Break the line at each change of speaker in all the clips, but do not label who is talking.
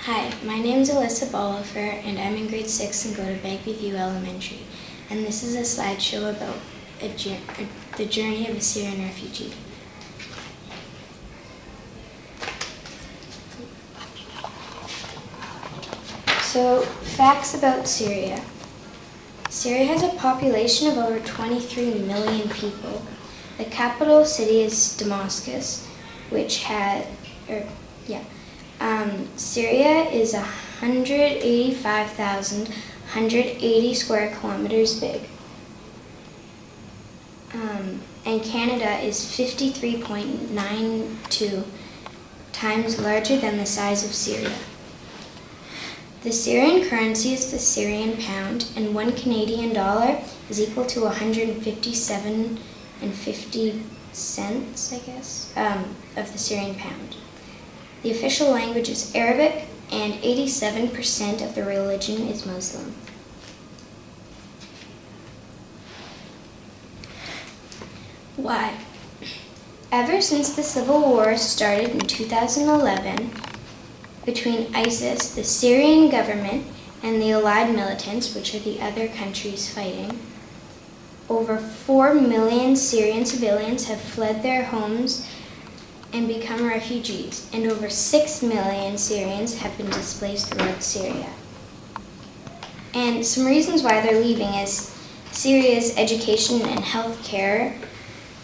Hi, my name is Alyssa Bollefer, and I'm in grade 6 and go to Begbie View Elementary. And this is a slideshow about the journey of a Syrian refugee. So, facts about Syria. Syria has a population of over 23 million people. The capital city is Damascus, which Syria is 185,180 square kilometers big. And Canada is 53.92 times larger than the size of Syria. The Syrian currency is the Syrian pound, and $1 Canadian is equal to 157.50 cents, of the Syrian pound. The official language is Arabic, and 87% of the religion is Muslim. Why? Ever since the civil war started in 2011, between ISIS, the Syrian government, and the allied militants, which are the other countries fighting, over 4 million Syrian civilians have fled their homes and become refugees, and over 6 million Syrians have been displaced throughout Syria. And some reasons why they're leaving is Syria's education and health care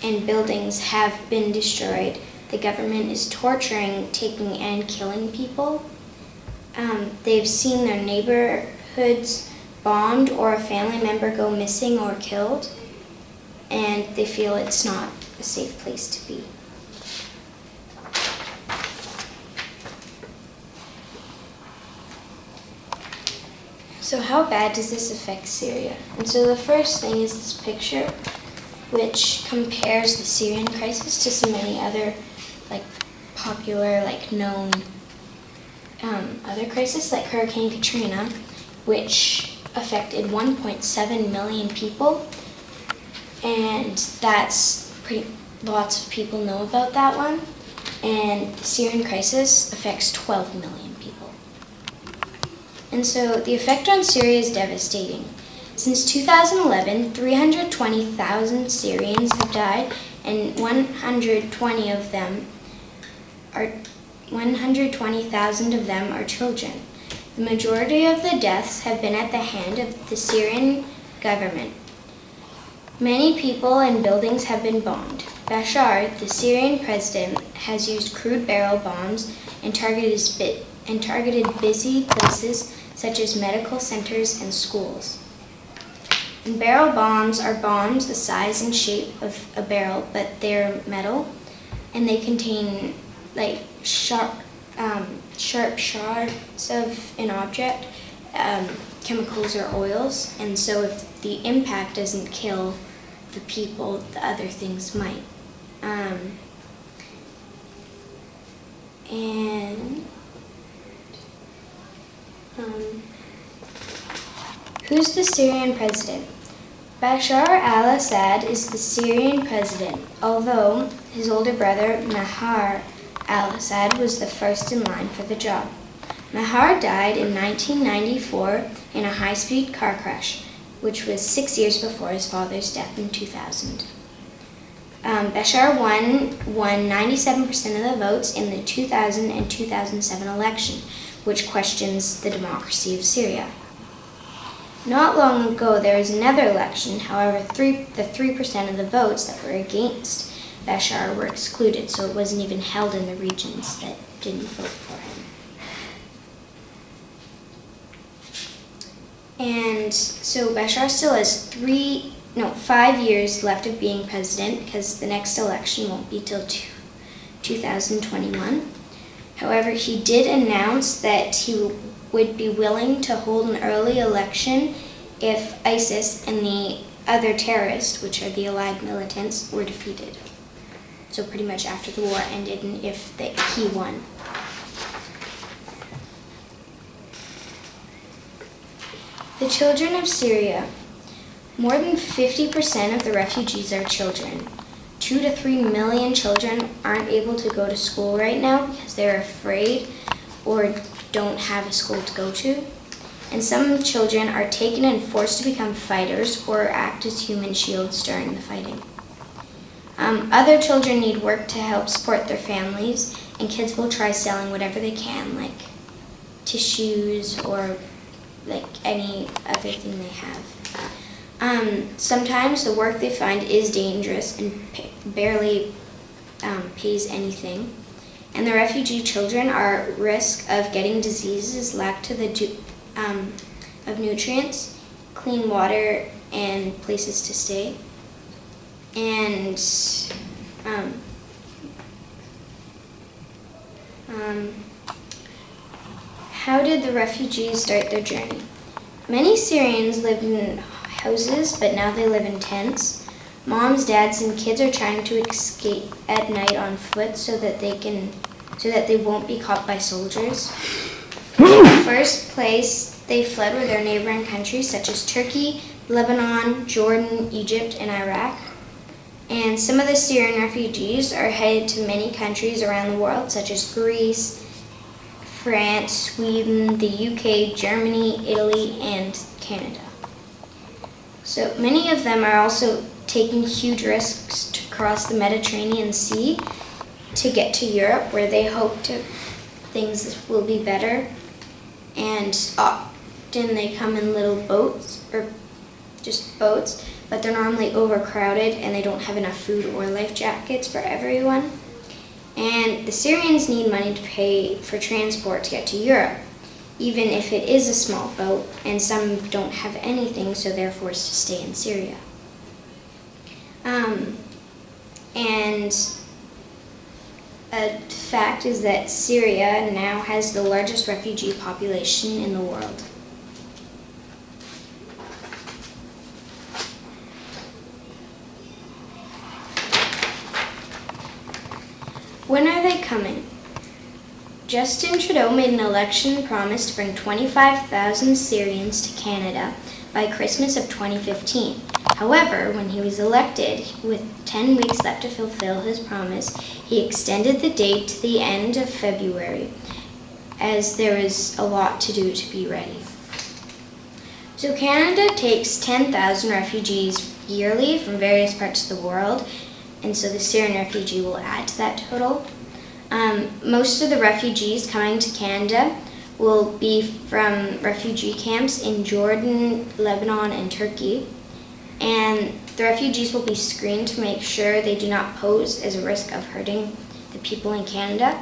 and buildings have been destroyed. The government is torturing, taking, and killing people. They've seen their neighborhoods bombed or a family member go missing or killed, and they feel it's not a safe place to be. So how bad does this affect Syria? And so the first thing is this picture, which compares the Syrian crisis to so many other popular, known other crises, like Hurricane Katrina, which affected 1.7 million people, and lots of people know about that one. And the Syrian crisis affects 12 million people. And so the effect on Syria is devastating. Since 2011, 320,000 Syrians have died, and 120,000 of them are children. The majority of the deaths have been at the hand of the Syrian government. Many people and buildings have been bombed. Bashar, the Syrian president, has used crude barrel bombs and targeted busy places such as medical centers and schools. And barrel bombs are bombs the size and shape of a barrel, but they're metal, and they contain sharp shards of an object, chemicals or oils, and so if the impact doesn't kill the people, the other things might. Who's the Syrian president? Bashar al-Assad is the Syrian president, although his older brother, Mahar al-Assad, was the first in line for the job. Mahar died in 1994 in a high-speed car crash, which was 6 years before his father's death in 2000. Bashar won 97% of the votes in the 2000 and 2007 election, which questions the democracy of Syria. Not long ago, there was another election. However, the 3% of the votes that were against Bashar were excluded, so it wasn't even held in the regions that didn't vote for him. And so Bashar still has 5 years left of being president, because the next election won't be till 2021. However, he did announce that he would be willing to hold an early election if ISIS and the other terrorists, which are the allied militants, were defeated. So pretty much after the war ended, and if he won. The children of Syria. More than 50% of the refugees are children. 2 to 3 million children aren't able to go to school right now because they're afraid or don't have a school to go to. And some children are taken and forced to become fighters or act as human shields during the fighting. Other children need work to help support their families, and kids will try selling whatever they can, like tissues or like any other thing they have. Sometimes the work they find is dangerous and barely pays anything. And the refugee children are at risk of getting diseases, lack of nutrients, clean water, and places to stay. And how did the refugees start their journey? Many Syrians lived in houses, but now they live in tents. Moms, dads, and kids are trying to escape at night on foot so that they won't be caught by soldiers. In the first place, they fled with their neighboring countries such as Turkey, Lebanon, Jordan, Egypt, and Iraq. And some of the Syrian refugees are headed to many countries around the world, such as Greece, France, Sweden, the UK, Germany, Italy, and Canada. So many of them are also taking huge risks to cross the Mediterranean Sea to get to Europe, where they hope things will be better. And often they come in little boats, or just boats, but they're normally overcrowded and they don't have enough food or life jackets for everyone. And the Syrians need money to pay for transport to get to Europe, even if it is a small boat, and some don't have anything, so they're forced to stay in Syria. And a fact is that Syria now has the largest refugee population in the world. When are they coming? Justin Trudeau made an election promise to bring 25,000 Syrians to Canada by Christmas of 2015. However, when he was elected, with 10 weeks left to fulfill his promise, he extended the date to the end of February, as there is a lot to do to be ready. So Canada takes 10,000 refugees yearly from various parts of the world, and so the Syrian refugee will add to that total. Most of the refugees coming to Canada will be from refugee camps in Jordan, Lebanon, and Turkey. And the refugees will be screened to make sure they do not pose as a risk of hurting the people in Canada,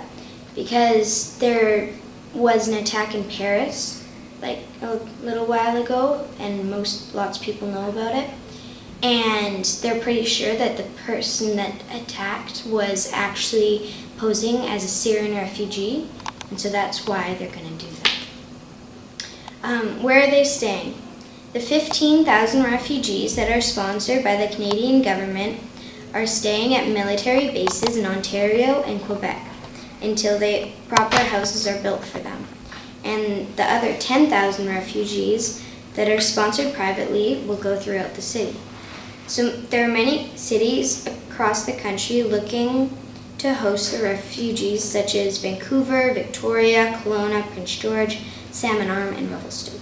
because there was an attack in Paris like a little while ago, and lots of people know about it. And they're pretty sure that the person that attacked was actually posing as a Syrian refugee, and so that's why they're going to do that. Where are they staying? The 15,000 refugees that are sponsored by the Canadian government are staying at military bases in Ontario and Quebec until proper houses are built for them. And the other 10,000 refugees that are sponsored privately will go throughout the city. So there are many cities across the country looking to host the refugees, such as Vancouver, Victoria, Kelowna, Prince George, Salmon Arm, and Revelstoke.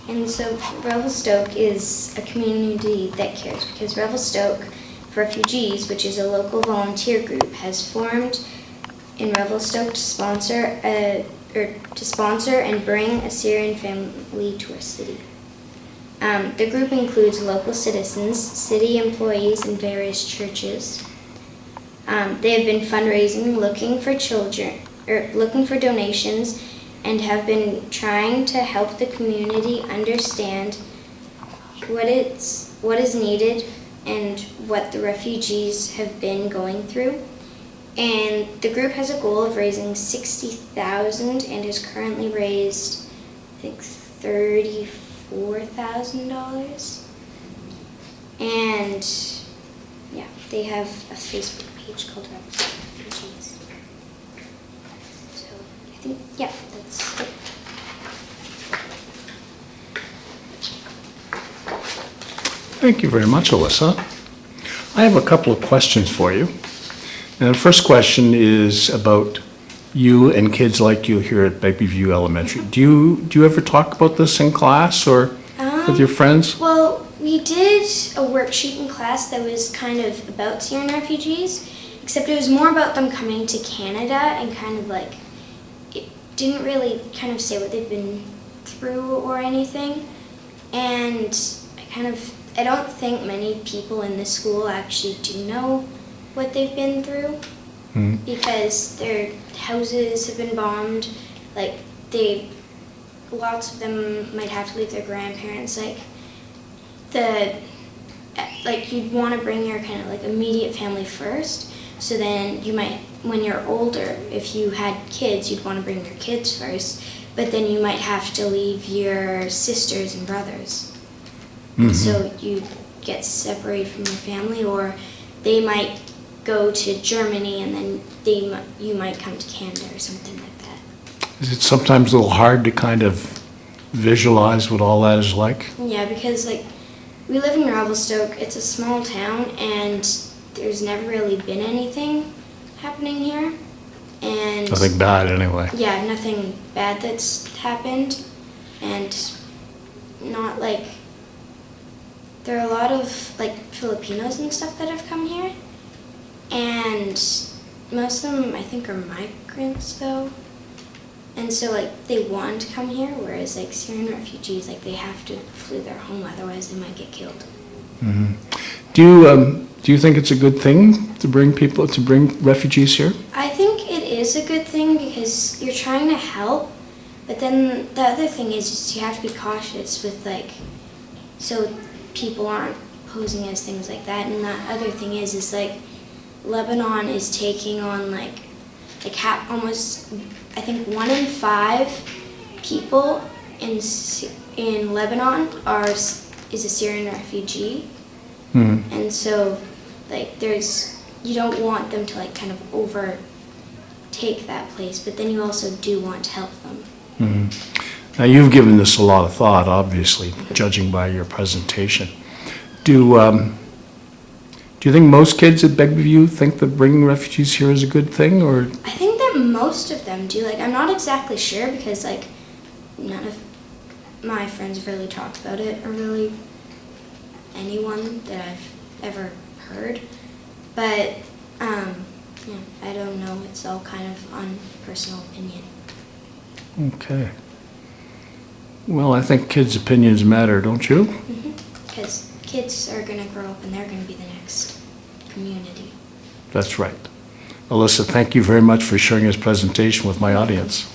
And so Revelstoke is a community that cares, because Revelstoke for Refugees, which is a local volunteer group, has formed in Revelstoke to sponsor and bring a Syrian family to our city. The group includes local citizens, city employees, and various churches. They have been fundraising, looking for donations, and have been trying to help the community understand what is needed and what the refugees have been going through. And the group has a goal of raising $60,000 and has currently raised, I think, $34,000. And yeah, they have a Facebook page called Revelstoke Refugees. So I think, yeah, that's it.
Thank you very much, Alyssa. I have a couple of questions for you. And the first question is about you and kids like you here at Begbie View Elementary. Do you ever talk about this in class or with your friends?
Well, we did a worksheet in class that was kind of about Syrian refugees, except it was more about them coming to Canada and kind of like, it didn't really kind of say what they've been through or anything. And I don't think many people in this school actually do know what they've been through, because their houses have been bombed. Like, lots of them might have to leave their grandparents. You'd want to bring your kind of like immediate family first. So then you might, when you're older, if you had kids, you'd want to bring your kids first. But then you might have to leave your sisters and brothers. So you get separated from your family, or they might go to Germany and then you might come to Canada or something like that.
Is it sometimes a little hard to kind of visualize what all that is like?
Yeah, because like we live in Revelstoke. It's a small town, and there's never really been anything happening here. And
Nothing bad anyway.
Yeah, nothing bad that's happened, and not like, there are a lot of like Filipinos and stuff that have come here, and most of them I think are migrants though, and so like they want to come here, whereas like Syrian refugees, like they have to flee their home, otherwise they might get killed.
Do you think it's a good thing to bring refugees here?
I think it is a good thing because you're trying to help, but then the other thing is you have to be cautious with like, so people aren't posing as things like that. And the other thing is like Lebanon is taking on almost, I think 1 in 5 people in Lebanon is a Syrian refugee. And so like you don't want them to like kind of overtake that place, but then you also do want to help them.
Now, you've given this a lot of thought, obviously, judging by your presentation. Do you think most kids at Begbie View think that bringing refugees here is a good thing, or?
I think that most of them do. Like, I'm not exactly sure because like none of my friends have really talked about it, or really anyone that I've ever heard. But yeah, I don't know. It's all kind of on personal opinion.
Okay. Well, I think kids' opinions matter, don't you?
Because kids are going to grow up and they're going to be the next community.
That's right. Alyssa, thank you very much for sharing this presentation with my audience.